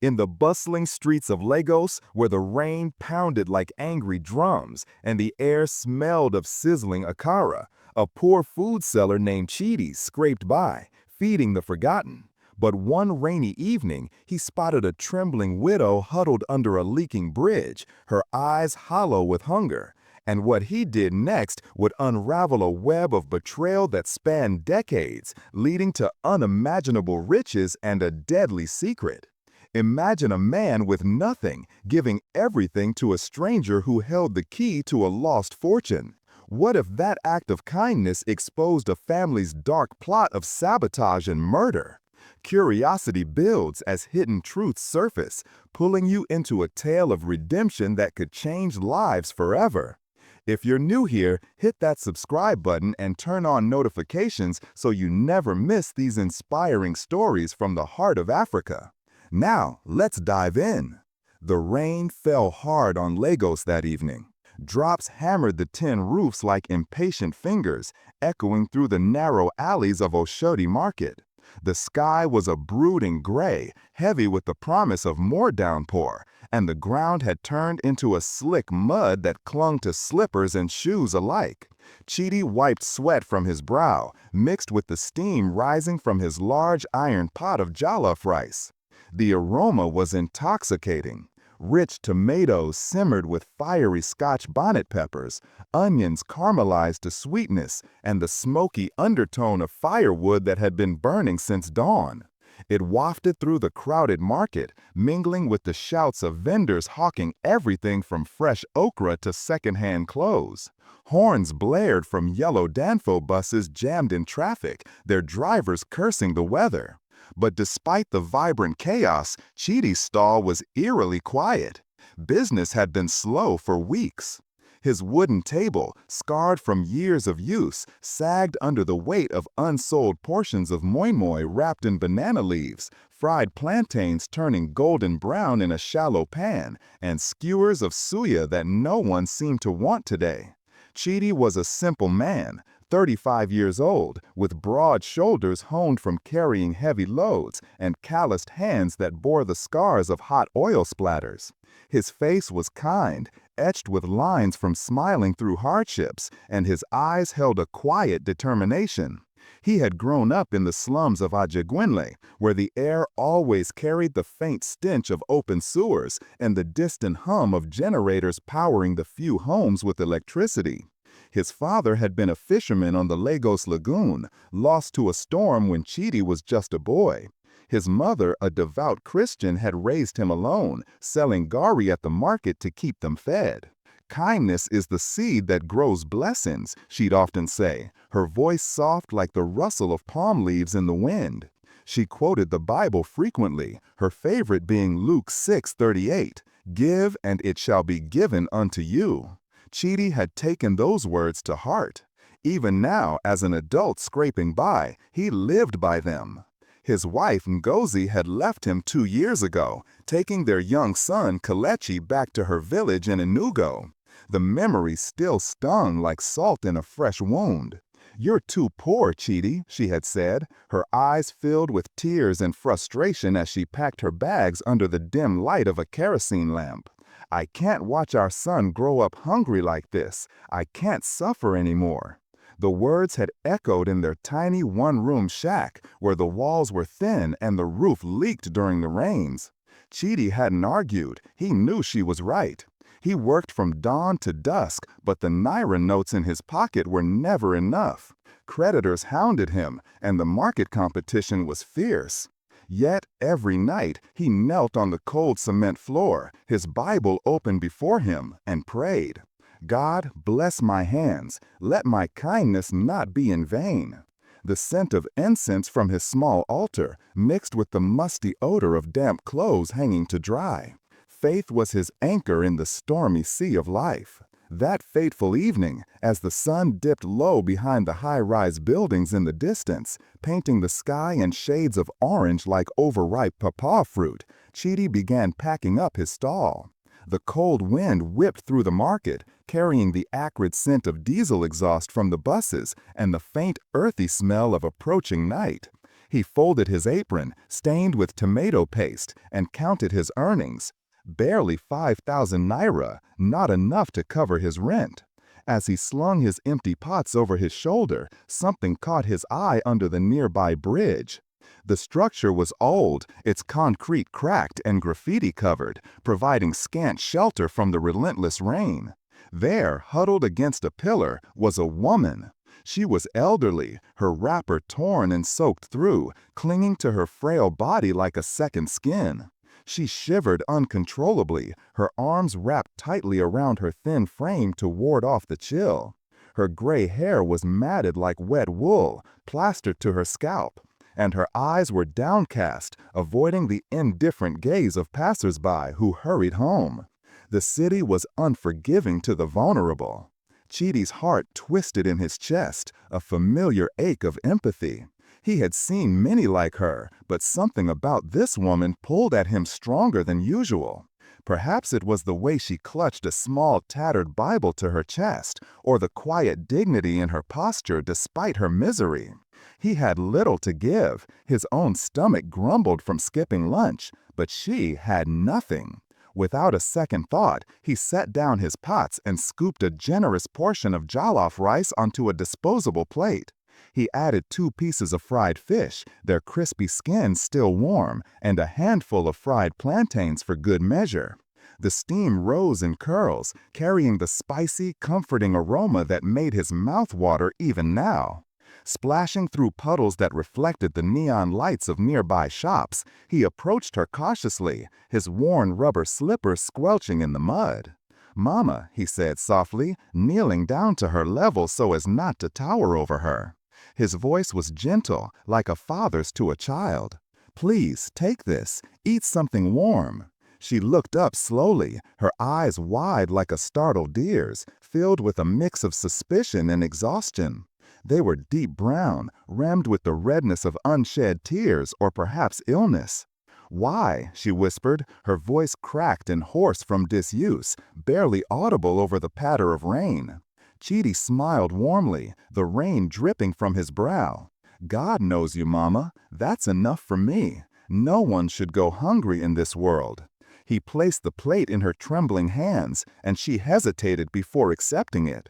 In the bustling streets of Lagos, where the rain pounded like angry drums and the air smelled of sizzling akara, a poor food seller named Chidi scraped by, feeding the forgotten. But one rainy evening, he spotted a trembling widow huddled under a leaking bridge, her eyes hollow with hunger. And what he did next would unravel a web of betrayal that spanned decades, leading to unimaginable riches and a deadly secret. Imagine a man with nothing giving everything to a stranger who held the key to a lost fortune. What if that act of kindness exposed a family's dark plot of sabotage and murder? Curiosity builds as hidden truths surface, pulling you into a tale of redemption that could change lives forever. If you're new here, hit that subscribe button and turn on notifications so you never miss these inspiring stories from the heart of Africa. Now, let's dive in. The rain fell hard on Lagos that evening. Drops hammered the tin roofs like impatient fingers, echoing through the narrow alleys of Oshodi Market. The sky was a brooding gray, heavy with the promise of more downpour, and the ground had turned into a slick mud that clung to slippers and shoes alike. Chidi wiped sweat from his brow, mixed with the steam rising from his large iron pot of jollof rice. The aroma was intoxicating. Rich tomatoes simmered with fiery Scotch bonnet peppers, onions caramelized to sweetness, and the smoky undertone of firewood that had been burning since dawn. It wafted through the crowded market, mingling with the shouts of vendors hawking everything from fresh okra to second-hand clothes. Horns blared from yellow Danfo buses jammed in traffic, their drivers cursing the weather. But despite the vibrant chaos, Chidi's stall was eerily quiet. Business had been slow for weeks. His wooden table, scarred from years of use, sagged under the weight of unsold portions of moi moi wrapped in banana leaves, fried plantains turning golden brown in a shallow pan, and skewers of suya that no one seemed to want today. Chidi was a simple man, 35 years old, with broad shoulders honed from carrying heavy loads and calloused hands that bore the scars of hot oil splatters. His face was kind, etched with lines from smiling through hardships, and his eyes held a quiet determination. He had grown up in the slums of Ajegunle, where the air always carried the faint stench of open sewers and the distant hum of generators powering the few homes with electricity. His father had been a fisherman on the Lagos Lagoon, lost to a storm when Chidi was just a boy. His mother, a devout Christian, had raised him alone, selling gari at the market to keep them fed. Kindness is the seed that grows blessings, she'd often say, her voice soft like the rustle of palm leaves in the wind. She quoted the Bible frequently, her favorite being Luke 6:38, "Give, and it shall be given unto you." Chidi had taken those words to heart. Even now, as an adult scraping by, he lived by them. His wife, Ngozi, had left him 2 years ago, taking their young son, Kelechi, back to her village in Enugu. The memory still stung like salt in a fresh wound. "You're too poor, Chidi," she had said, her eyes filled with tears and frustration as she packed her bags under the dim light of a kerosene lamp. "I can't watch our son grow up hungry like this. I can't suffer anymore." The words had echoed in their tiny one-room shack, where the walls were thin and the roof leaked during the rains. Chidi hadn't argued. He knew she was right. He worked from dawn to dusk, but the naira notes in his pocket were never enough. Creditors hounded him, and the market competition was fierce. Yet every night he knelt on the cold cement floor, his Bible open before him, and prayed, "God, bless my hands. Let my kindness not be in vain." The scent of incense from his small altar mixed with the musty odor of damp clothes hanging to dry. Faith was his anchor in the stormy sea of life. That fateful evening, as the sun dipped low behind the high-rise buildings in the distance, painting the sky in shades of orange like overripe papaw fruit, Chidi began packing up his stall. The cold wind whipped through the market, carrying the acrid scent of diesel exhaust from the buses and the faint, earthy smell of approaching night. He folded his apron, stained with tomato paste, and counted his earnings. Barely 5,000 naira, not enough to cover his rent. As he slung his empty pots over his shoulder, something caught his eye under the nearby bridge. The structure was old, its concrete cracked and graffiti-covered, providing scant shelter from the relentless rain. There, huddled against a pillar, was a woman. She was elderly, her wrapper torn and soaked through, clinging to her frail body like a second skin. She shivered uncontrollably, her arms wrapped tightly around her thin frame to ward off the chill. Her gray hair was matted like wet wool, plastered to her scalp, and her eyes were downcast, avoiding the indifferent gaze of passers-by who hurried home. The city was unforgiving to the vulnerable. Chidi's heart twisted in his chest, a familiar ache of empathy. He had seen many like her, but something about this woman pulled at him stronger than usual. Perhaps it was the way she clutched a small tattered Bible to her chest, or the quiet dignity in her posture despite her misery. He had little to give. His own stomach grumbled from skipping lunch, but she had nothing. Without a second thought, he set down his pots and scooped a generous portion of jollof rice onto a disposable plate. He added 2 pieces of fried fish, their crispy skins still warm, and a handful of fried plantains for good measure. The steam rose in curls, carrying the spicy, comforting aroma that made his mouth water even now. Splashing through puddles that reflected the neon lights of nearby shops, he approached her cautiously, his worn rubber slippers squelching in the mud. "Mama," he said softly, kneeling down to her level so as not to tower over her. His voice was gentle, like a father's to a child. "Please, take this. Eat something warm." She looked up slowly, her eyes wide like a startled deer's, filled with a mix of suspicion and exhaustion. They were deep brown, rimmed with the redness of unshed tears or perhaps illness. "Why?" she whispered, her voice cracked and hoarse from disuse, barely audible over the patter of rain. Chidi smiled warmly, the rain dripping from his brow. "God knows you, Mama. That's enough for me. No one should go hungry in this world." He placed the plate in her trembling hands, and she hesitated before accepting it.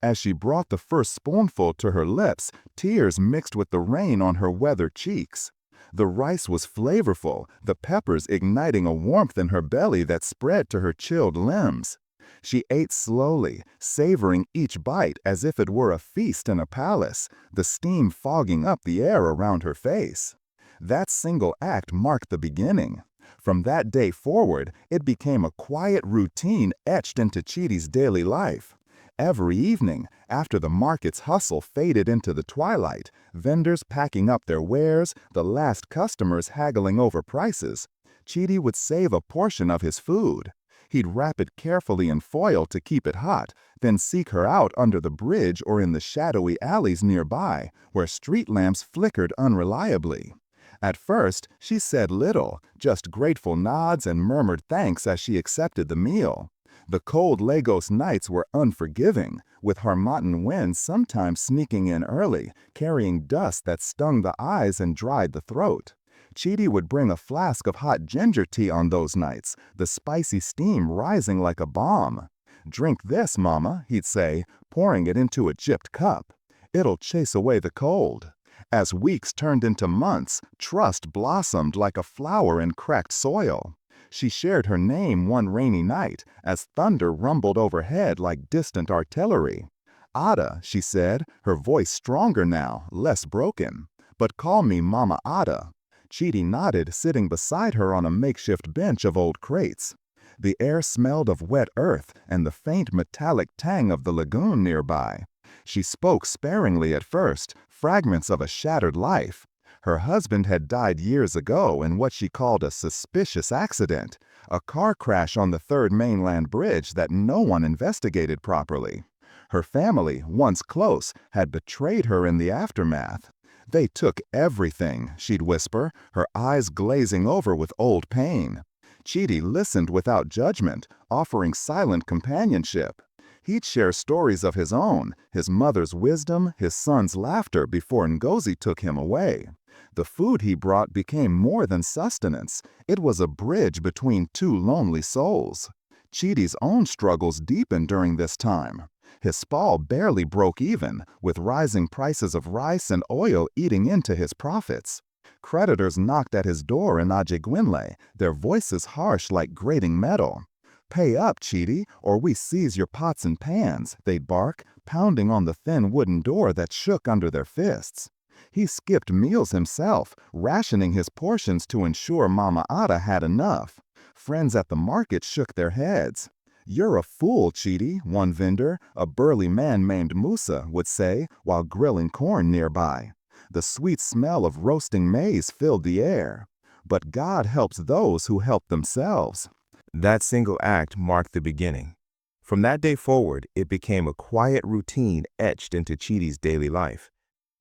As she brought the first spoonful to her lips, tears mixed with the rain on her weathered cheeks. The rice was flavorful, the peppers igniting a warmth in her belly that spread to her chilled limbs. She ate slowly, savoring each bite as if it were a feast in a palace, the steam fogging up the air around her face. That single act marked the beginning. From that day forward, it became a quiet routine etched into Chidi's daily life. Every evening, after the market's hustle faded into the twilight, vendors packing up their wares, the last customers haggling over prices, Chidi would save a portion of his food. He'd wrap it carefully in foil to keep it hot, then seek her out under the bridge or in the shadowy alleys nearby, where street lamps flickered unreliably. At first, she said little, just grateful nods and murmured thanks as she accepted the meal. The cold Lagos nights were unforgiving, with Harmattan winds sometimes sneaking in early, carrying dust that stung the eyes and dried the throat. Chidi would bring a flask of hot ginger tea on those nights, the spicy steam rising like a bomb. "Drink this, Mama," he'd say, pouring it into a chipped cup. "It'll chase away the cold." As weeks turned into months, trust blossomed like a flower in cracked soil. She shared her name one rainy night as thunder rumbled overhead like distant artillery. "Ada," she said, her voice stronger now, less broken. "But call me Mama Ada." Chidi nodded, sitting beside her on a makeshift bench of old crates. The air smelled of wet earth and the faint metallic tang of the lagoon nearby. She spoke sparingly at first, fragments of a shattered life. Her husband had died years ago in what she called a suspicious accident, a car crash on the Third Mainland Bridge that no one investigated properly. Her family, once close, had betrayed her in the aftermath. "They took everything," she'd whisper, her eyes glazing over with old pain. Chidi listened without judgment, offering silent companionship. He'd share stories of his own, his mother's wisdom, his son's laughter before Ngozi took him away. The food he brought became more than sustenance. It was a bridge between two lonely souls. Chidi's own struggles deepened during this time. His stall barely broke even, with rising prices of rice and oil eating into his profits. Creditors knocked at his door in Ajegunle, their voices harsh like grating metal. "Pay up, Chidi, or we seize your pots and pans," they'd bark, pounding on the thin wooden door that shook under their fists. He skipped meals himself, rationing his portions to ensure Mama Ada had enough. Friends at the market shook their heads. "You're a fool, Chidi," one vendor, a burly man named Musa, would say while grilling corn nearby. The sweet smell of roasting maize filled the air. But God helps those who help themselves. That single act marked the beginning. From that day forward, it became a quiet routine etched into Chidi's daily life.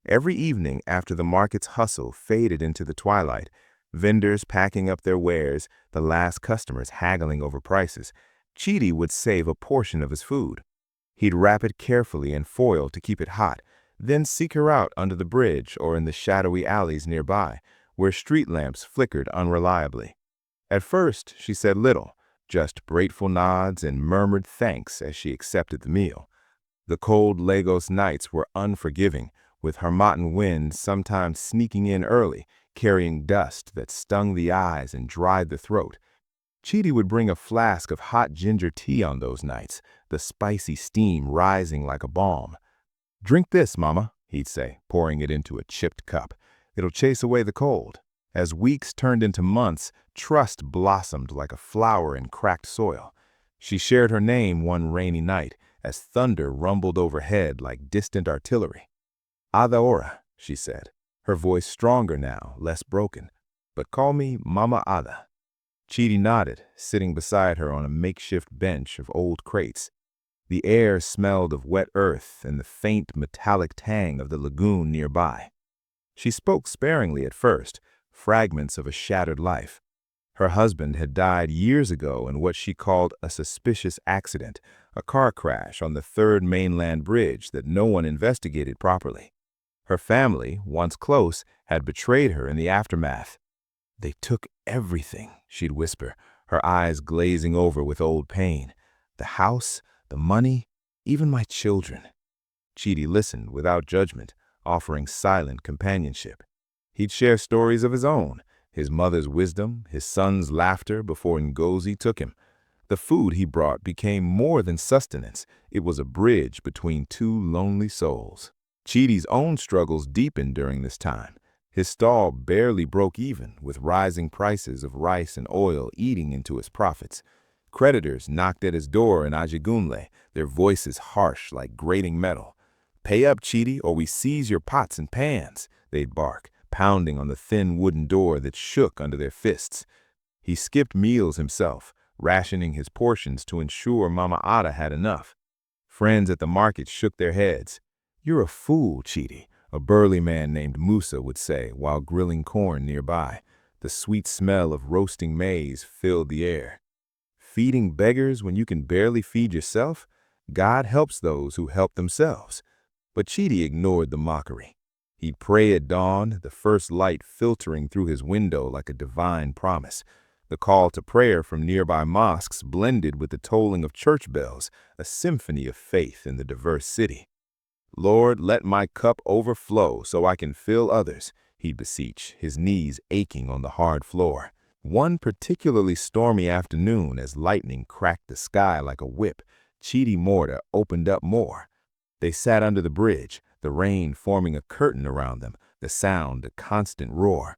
Every evening after the market's hustle faded into the twilight, vendors packing up their wares, the last customers haggling over prices, Chidi would save a portion of his food. He'd wrap it carefully in foil to keep it hot, then seek her out under the bridge or in the shadowy alleys nearby, where street lamps flickered unreliably. At first, she said little, just grateful nods and murmured thanks as she accepted the meal. The cold Lagos nights were unforgiving, with Harmattan winds sometimes sneaking in early, carrying dust that stung the eyes and dried the throat. Chidi would bring a flask of hot ginger tea on those nights, the spicy steam rising like a balm. "Drink this, Mama," he'd say, pouring it into a chipped cup. "It'll chase away the cold." As weeks turned into months, trust blossomed like a flower in cracked soil. She shared her name one rainy night as thunder rumbled overhead like distant artillery. "Ada, she said, her voice stronger now, less broken. "But call me Mama Ada." Chidi nodded, sitting beside her on a makeshift bench of old crates. The air smelled of wet earth and the faint metallic tang of the lagoon nearby. She spoke sparingly at first, fragments of a shattered life. Her husband had died years ago in what she called a suspicious accident, a car crash on the third mainland bridge that no one investigated properly. Her family, once close, had betrayed her in the aftermath. "They took everything," she'd whisper, her eyes glazing over with old pain. "The house, the money, even my children." Chidi listened without judgment, offering silent companionship. He'd share stories of his own, his mother's wisdom, his son's laughter before Ngozi took him. The food he brought became more than sustenance. It was a bridge between two lonely souls. Chidi's own struggles deepened during this time. His stall barely broke even, with rising prices of rice and oil eating into his profits. Creditors knocked at his door in Ajegunle, their voices harsh like grating metal. "Pay up, Chidi, or we seize your pots and pans," they'd bark, pounding on the thin wooden door that shook under their fists. He skipped meals himself, rationing his portions to ensure Mama Ada had enough. Friends at the market shook their heads. "You're a fool, Chidi," a burly man named Musa would say while grilling corn nearby. The sweet smell of roasting maize filled the air. "Feeding beggars when you can barely feed yourself? God helps those who help themselves." But Chidi ignored the mockery. He'd pray at dawn, the first light filtering through his window like a divine promise. The call to prayer from nearby mosques blended with the tolling of church bells, a symphony of faith in the diverse city. "Lord, let my cup overflow so I can fill others," he'd beseech, his knees aching on the hard floor. One particularly stormy afternoon, as lightning cracked the sky like a whip, Chidi Morta opened up more. They sat under the bridge, the rain forming a curtain around them, the sound a constant roar.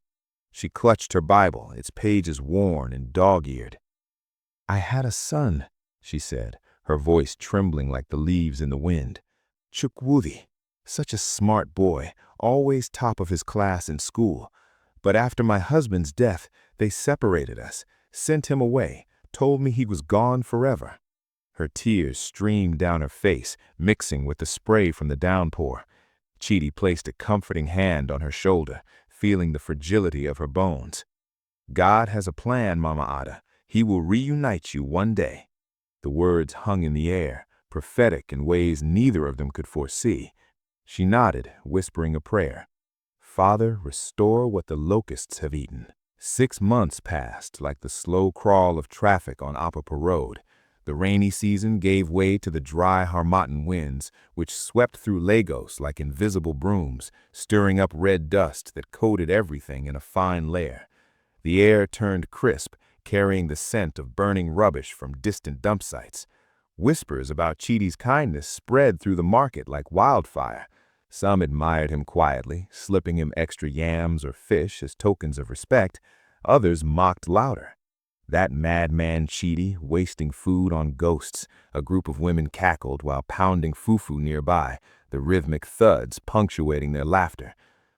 She clutched her Bible, its pages worn and dog-eared. "I had a son," she said, her voice trembling like the leaves in the wind. "Chukwudi, such a smart boy, always top of his class in school. But after my husband's death, they separated us, sent him away, told me he was gone forever." Her tears streamed down her face, mixing with the spray from the downpour. Chidi placed a comforting hand on her shoulder, feeling the fragility of her bones. "God has a plan, Mama Ada. He will reunite you one day." The words hung in the air, prophetic in ways neither of them could foresee. She nodded, whispering a prayer. Father, restore what the locusts have eaten. 6 months passed like the slow crawl of traffic on Apapa Road. The rainy season gave way to the dry Harmattan winds, which swept through Lagos like invisible brooms, stirring up red dust that coated everything in a fine layer. The air turned crisp, carrying the scent of burning rubbish from distant dump sites. Whispers about Chidi's kindness spread through the market like wildfire. Some admired him quietly, slipping him extra yams or fish as tokens of respect. Others mocked louder. That madman Chidi, wasting food on ghosts. A group of women cackled while pounding fufu nearby, the rhythmic thuds punctuating their laughter.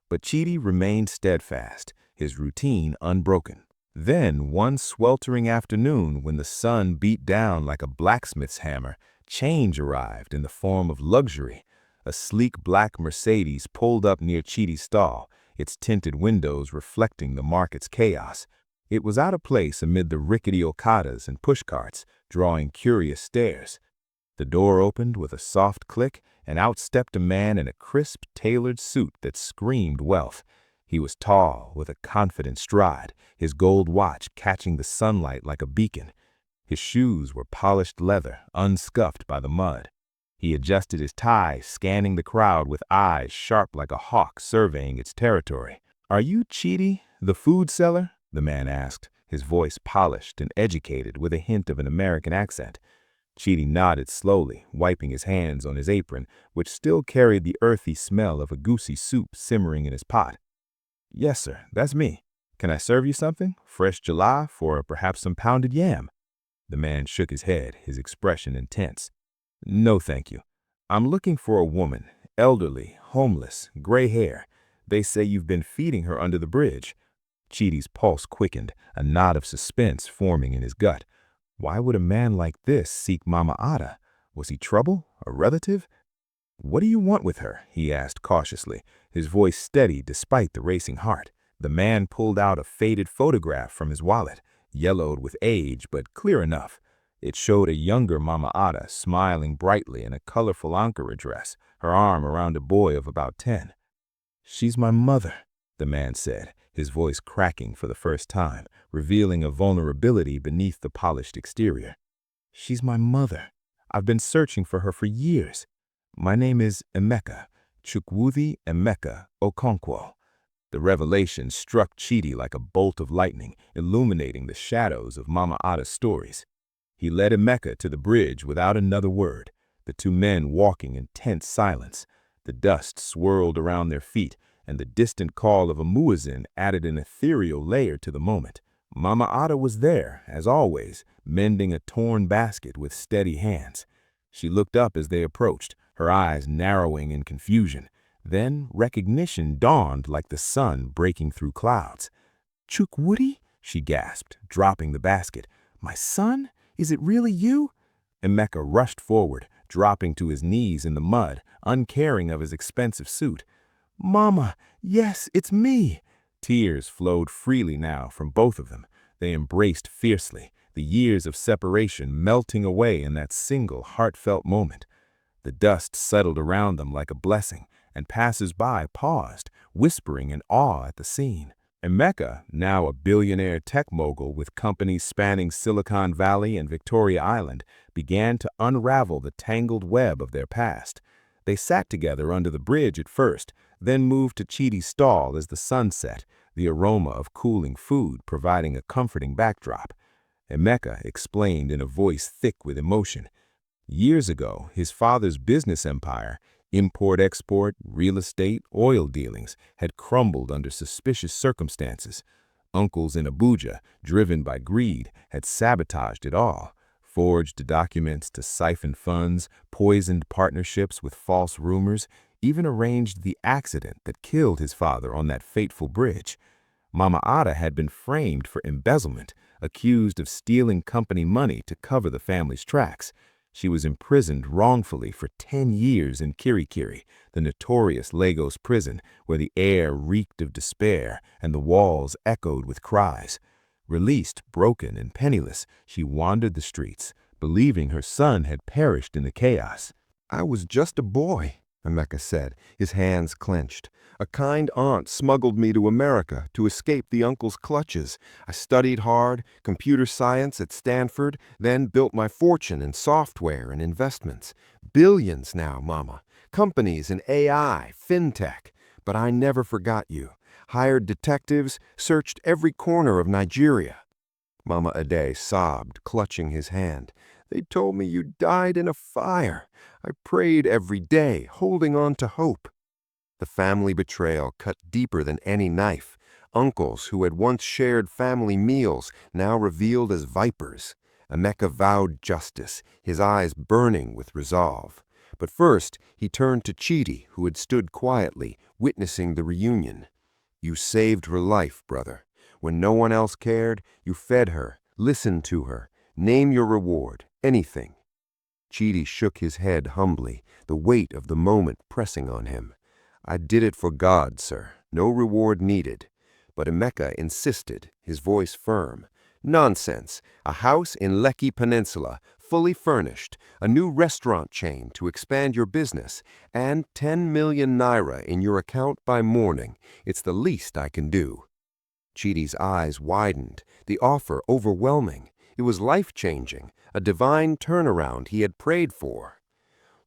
But Chidi remained steadfast, his routine unbroken. Then, one sweltering afternoon, when the sun beat down like a blacksmith's hammer, change arrived in the form of luxury. A sleek black Mercedes pulled up near Chidi's stall, its tinted windows reflecting the market's chaos. It was out of place amid the rickety Okadas and pushcarts, drawing curious stares. The door opened with a soft click, and out stepped a man in a crisp, tailored suit that screamed wealth. He was tall, with a confident stride, his gold watch catching the sunlight like a beacon. His shoes were polished leather, unscuffed by the mud. He adjusted his tie, scanning the crowd with eyes sharp like a hawk surveying its territory. "Are you Chidi, the food seller?" the man asked, his voice polished and educated with a hint of an American accent. Chidi nodded slowly, wiping his hands on his apron, which still carried the earthy smell of a goosey soup simmering in his pot. "Yes, sir, that's me. Can I serve you something? Fresh jollof or perhaps some pounded yam?" The man shook his head, his expression intense. "No, thank you. I'm looking for a woman, elderly, homeless, gray hair. They say you've been feeding her under the bridge." Chidi's pulse quickened, a knot of suspense forming in his gut. Why would a man like this seek Mama Ada? Was he trouble? A relative? "What do you want with her?" he asked cautiously, his voice steady despite the racing heart. The man pulled out a faded photograph from his wallet, yellowed with age but clear enough. It showed a younger Mama Ada smiling brightly in a colorful Ankara dress, her arm around a boy of about 10. "She's my mother," the man said, his voice cracking for the first time, revealing a vulnerability beneath the polished exterior. "She's my mother. I've been searching for her for years. My name is Emeka, Chukwudi Emeka Okonkwo." The revelation struck Chidi like a bolt of lightning, illuminating the shadows of Mama Ada's stories. He led Emeka to the bridge without another word, the two men walking in tense silence. The dust swirled around their feet, and the distant call of a muezzin added an ethereal layer to the moment. Mama Ada was there, as always, mending a torn basket with steady hands. She looked up as they approached, her eyes narrowing in confusion. Then recognition dawned like the sun breaking through clouds. "Chukwudi?" she gasped, dropping the basket. "My son? Is it really you?" Emeka rushed forward, dropping to his knees in the mud, uncaring of his expensive suit. "Mama, yes, it's me." Tears flowed freely now from both of them. They embraced fiercely, the years of separation melting away in that single heartfelt moment. The dust settled around them like a blessing, and passers-by paused, whispering in awe at the scene. Emeka, now a billionaire tech mogul with companies spanning Silicon Valley and Victoria Island, began to unravel the tangled web of their past. They sat together under the bridge at first, then moved to Chidi's stall as the sun set, the aroma of cooling food providing a comforting backdrop. Emeka explained in a voice thick with emotion. Years ago, his father's business empire, import-export, real estate, oil dealings, had crumbled under suspicious circumstances. Uncles in Abuja, driven by greed, had sabotaged it all, forged documents to siphon funds, poisoned partnerships with false rumors, even arranged the accident that killed his father on that fateful bridge. Mama Ada had been framed for embezzlement, accused of stealing company money to cover the family's tracks. She was imprisoned wrongfully for 10 years in Kirikiri, the notorious Lagos prison where the air reeked of despair and the walls echoed with cries. Released, broken and penniless, she wandered the streets, believing her son had perished in the chaos. "I was just a boy," Emeka said, his hands clenched. A kind aunt smuggled me to America to escape the uncle's clutches. I studied hard, computer science at Stanford, then built my fortune in software and investments. Billions now, Mama. Companies in AI, fintech. But I never forgot you. Hired detectives, searched every corner of Nigeria. Mama Ade sobbed, clutching his hand. They told me you died in a fire. I prayed every day, holding on to hope. The family betrayal cut deeper than any knife. Uncles who had once shared family meals now revealed as vipers. Emeka vowed justice, his eyes burning with resolve. But first, he turned to Chidi, who had stood quietly, witnessing the reunion. You saved her life, brother. When no one else cared, you fed her, listened to her. Name your reward, anything. Chidi shook his head humbly, the weight of the moment pressing on him. I did it for God, sir. No reward needed. But Emeka insisted, his voice firm. Nonsense. A house in Lekki Peninsula, fully furnished, a new restaurant chain to expand your business, and 10 million naira in your account by morning. It's the least I can do. Chidi's eyes widened, the offer overwhelming. It was life-changing, a divine turnaround he had prayed for.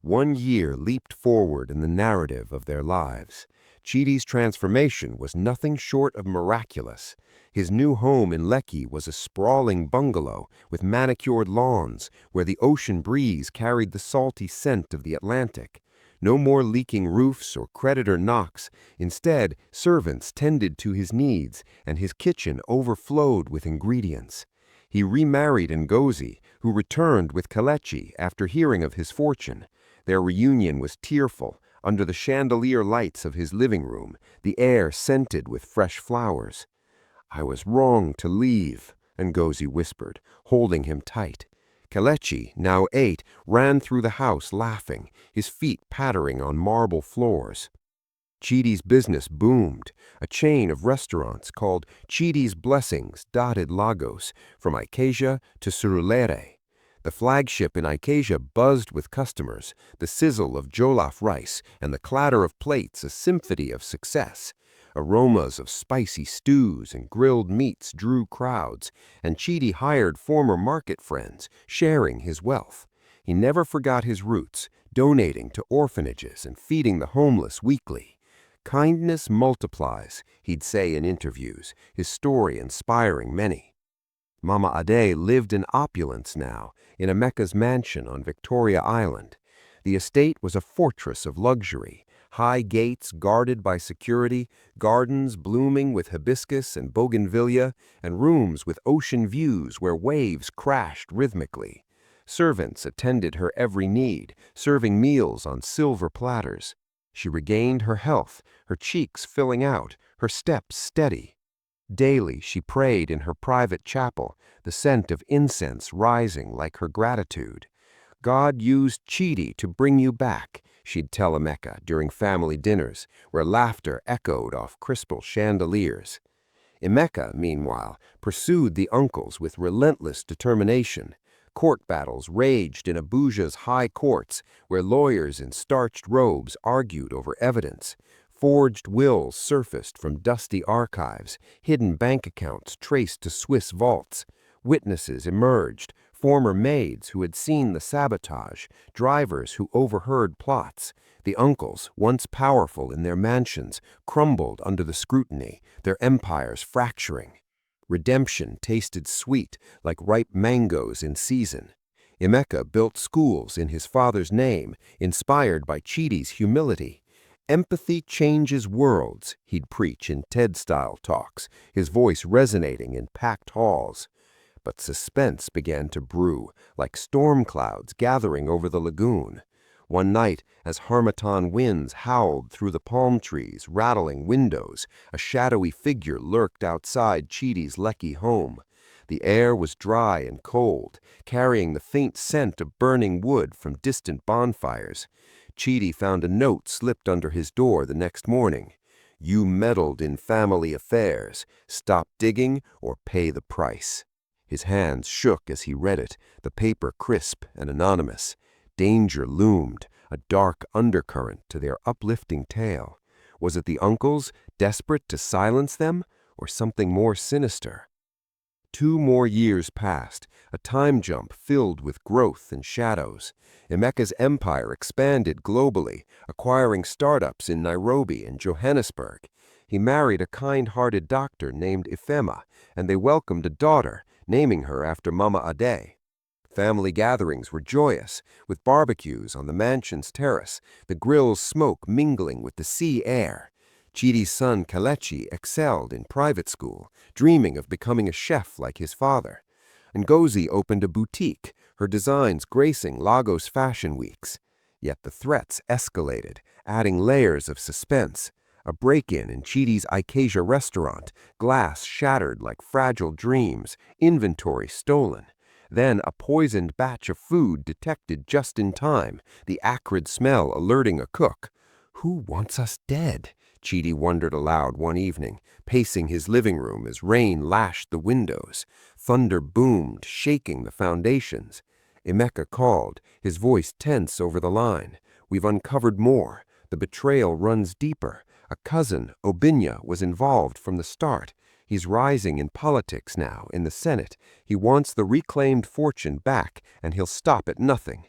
1 year leaped forward in the narrative of their lives. Chidi's transformation was nothing short of miraculous. His new home in Lekki was a sprawling bungalow with manicured lawns where the ocean breeze carried the salty scent of the Atlantic. No more leaking roofs or creditor knocks. Instead, servants tended to his needs, and his kitchen overflowed with ingredients. He remarried Ngozi, who returned with Kelechi after hearing of his fortune. Their reunion was tearful, under the chandelier lights of his living room, the air scented with fresh flowers. I was wrong to leave, Ngozi whispered, holding him tight. Kelechi, now 8, ran through the house laughing, his feet pattering on marble floors. Chidi's business boomed. A chain of restaurants called Chidi's Blessings dotted Lagos, from Ikeja to Surulere. The flagship in Ikeja buzzed with customers, the sizzle of jollof rice and the clatter of plates a symphony of success. Aromas of spicy stews and grilled meats drew crowds, and Chidi hired former market friends, sharing his wealth. He never forgot his roots, donating to orphanages and feeding the homeless weekly. Kindness multiplies, he'd say in interviews, his story inspiring many. Mama Ade lived in opulence now, in Emeka's mansion on Victoria Island. The estate was a fortress of luxury, high gates guarded by security, gardens blooming with hibiscus and bougainvillea, and rooms with ocean views where waves crashed rhythmically. Servants attended her every need, serving meals on silver platters. She regained her health, her cheeks filling out, her steps steady. Daily she prayed in her private chapel, the scent of incense rising like her gratitude. God used Chidi to bring you back, she'd tell Emeka during family dinners, where laughter echoed off crystal chandeliers. Emeka, meanwhile, pursued the uncles with relentless determination. Court battles raged in Abuja's high courts, where lawyers in starched robes argued over evidence. Forged wills surfaced from dusty archives, hidden bank accounts traced to Swiss vaults. Witnesses emerged, former maids who had seen the sabotage, drivers who overheard plots. The uncles, once powerful in their mansions, crumbled under the scrutiny, their empires fracturing. Redemption tasted sweet, like ripe mangoes in season. Emeka built schools in his father's name, inspired by Chidi's humility. Empathy changes worlds, he'd preach in TED-style talks, his voice resonating in packed halls. But suspense began to brew, like storm clouds gathering over the lagoon. One night, as harmattan winds howled through the palm trees, rattling windows, a shadowy figure lurked outside Chidi's Lekki home. The air was dry and cold, carrying the faint scent of burning wood from distant bonfires. Chidi found a note slipped under his door the next morning. You meddled in family affairs. Stop digging or pay the price. His hands shook as he read it, the paper crisp and anonymous. Danger loomed, a dark undercurrent to their uplifting tale. Was it the uncles, desperate to silence them, or something more sinister? 2 more years passed, a time jump filled with growth and shadows. Emeka's empire expanded globally, acquiring startups in Nairobi and Johannesburg. He married a kind-hearted doctor named Ifema, and they welcomed a daughter, naming her after Mama Ade. Family gatherings were joyous, with barbecues on the mansion's terrace, the grill's smoke mingling with the sea air. Chidi's son Kelechi excelled in private school, dreaming of becoming a chef like his father. Ngozi opened a boutique, her designs gracing Lagos fashion weeks. Yet the threats escalated, adding layers of suspense. A break-in in Chidi's Ikeja restaurant, glass shattered like fragile dreams, inventory stolen. Then a poisoned batch of food detected just in time, the acrid smell alerting a cook. "Who wants us dead?" Chidi wondered aloud one evening, pacing his living room as rain lashed the windows. Thunder boomed, shaking the foundations. Emeka called, his voice tense over the line. "We've uncovered more. The betrayal runs deeper. A cousin, Obinya, was involved from the start. He's rising in politics now, in the Senate. He wants the reclaimed fortune back, and he'll stop at nothing."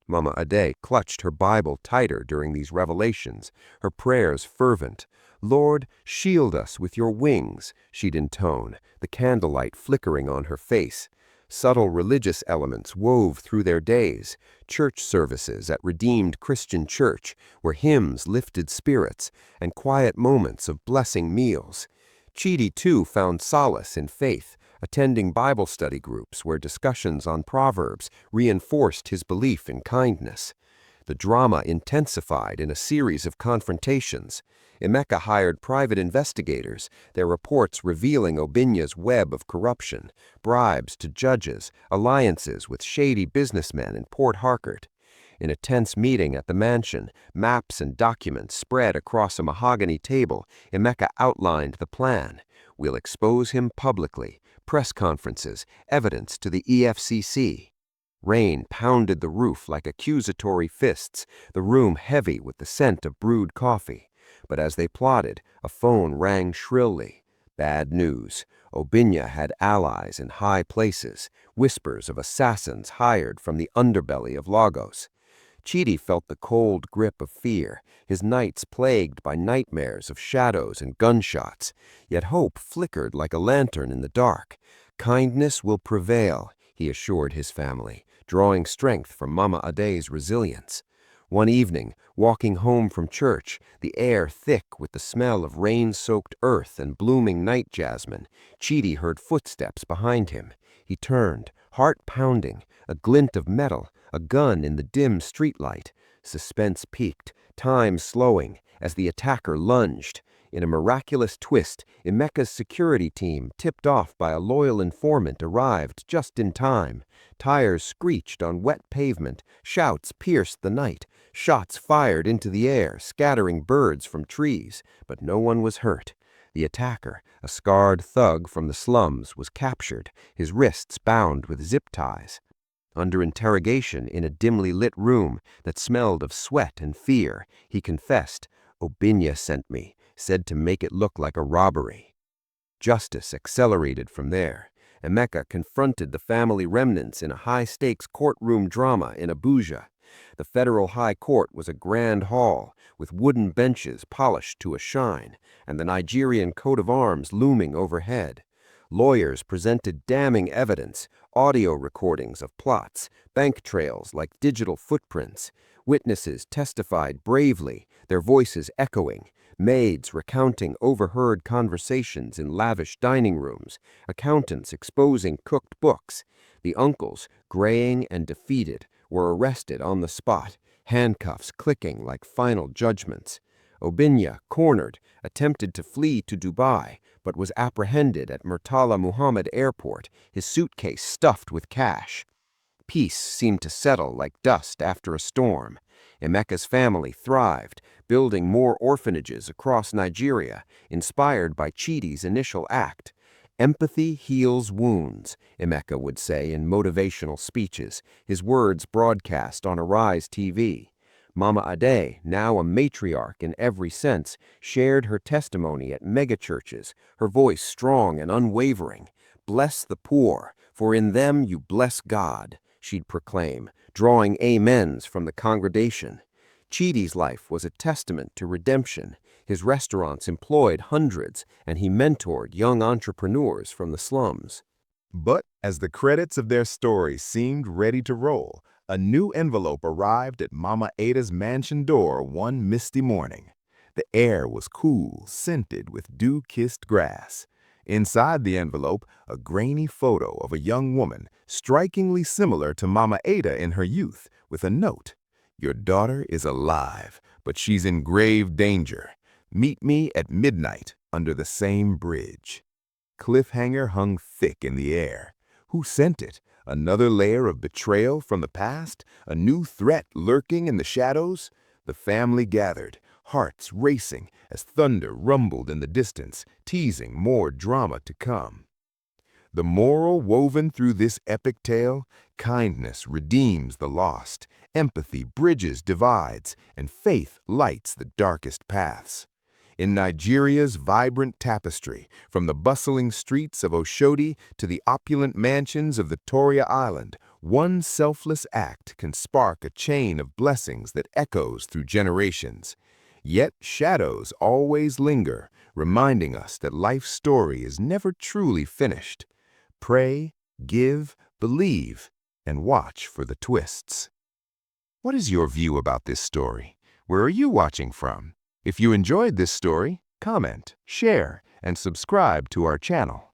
Mama Ade clutched her Bible tighter during these revelations, her prayers fervent. "Lord, shield us with your wings," she'd intone, the candlelight flickering on her face. Subtle religious elements wove through their days, church services at Redeemed Christian Church, where hymns lifted spirits, and quiet moments of blessing meals. Chidi, too, found solace in faith, attending Bible study groups where discussions on Proverbs reinforced his belief in kindness. The drama intensified in a series of confrontations. Emeka hired private investigators, their reports revealing Obinya's web of corruption, bribes to judges, alliances with shady businessmen in Port Harcourt. In a tense meeting at the mansion, maps and documents spread across a mahogany table, Emeka outlined the plan. "We'll expose him publicly. Press conferences, evidence to the EFCC." Rain pounded the roof like accusatory fists, the room heavy with the scent of brewed coffee. But as they plotted, a phone rang shrilly. Bad news. Obinya had allies in high places, whispers of assassins hired from the underbelly of Lagos. Chidi felt the cold grip of fear, his nights plagued by nightmares of shadows and gunshots. Yet hope flickered like a lantern in the dark. "Kindness will prevail," he assured his family, drawing strength from Mama Ade's resilience. One evening, walking home from church, the air thick with the smell of rain-soaked earth and blooming night jasmine, Chidi heard footsteps behind him. He turned, heart pounding, a glint of metal, a gun in the dim streetlight. Suspense peaked, time slowing, as the attacker lunged. In a miraculous twist, Emeka's security team, tipped off by a loyal informant, arrived just in time. Tires screeched on wet pavement, shouts pierced the night, shots fired into the air, scattering birds from trees, but no one was hurt. The attacker, a scarred thug from the slums, was captured, his wrists bound with zip ties. Under interrogation in a dimly lit room that smelled of sweat and fear, he confessed, "Obinya sent me, said to make it look like a robbery." Justice accelerated from there. Emeka confronted the family remnants in a high-stakes courtroom drama in Abuja. The Federal High Court was a grand hall, with wooden benches polished to a shine, and the Nigerian coat of arms looming overhead. Lawyers presented damning evidence, audio recordings of plots, bank trails like digital footprints. Witnesses testified bravely, their voices echoing, maids recounting overheard conversations in lavish dining rooms, accountants exposing cooked books. The uncles, graying and defeated, were arrested on the spot, handcuffs clicking like final judgments. Obinya, cornered, attempted to flee to Dubai, but was apprehended at Murtala Muhammad Airport, his suitcase stuffed with cash. Peace seemed to settle like dust after a storm. Emeka's family thrived, building more orphanages across Nigeria, inspired by Chidi's initial act. "Empathy heals wounds," Emeka would say in motivational speeches, his words broadcast on Arise TV. Mama Ade, now a matriarch in every sense, shared her testimony at megachurches, her voice strong and unwavering. "Bless the poor, for in them you bless God," she'd proclaim, drawing amens from the congregation. Chidi's life was a testament to redemption. His restaurants employed hundreds, and he mentored young entrepreneurs from the slums. But as the credits of their story seemed ready to roll, a new envelope arrived at Mama Ada's mansion door one misty morning. The air was cool, scented with dew-kissed grass. Inside the envelope, a grainy photo of a young woman, strikingly similar to Mama Ada in her youth, with a note. "Your daughter is alive, but she's in grave danger. Meet me at midnight under the same bridge." Cliffhanger hung thick in the air. Who sent it? Another layer of betrayal from the past? A new threat lurking in the shadows? The family gathered, hearts racing as thunder rumbled in the distance, teasing more drama to come. The moral woven through this epic tale: kindness redeems the lost, empathy bridges divides, and faith lights the darkest paths. In Nigeria's vibrant tapestry, from the bustling streets of Oshodi to the opulent mansions of Victoria Island, one selfless act can spark a chain of blessings that echoes through generations. Yet shadows always linger, reminding us that life's story is never truly finished. Pray, give, believe, and watch for the twists. What is your view about this story? Where are you watching from? If you enjoyed this story, comment, share, and subscribe to our channel.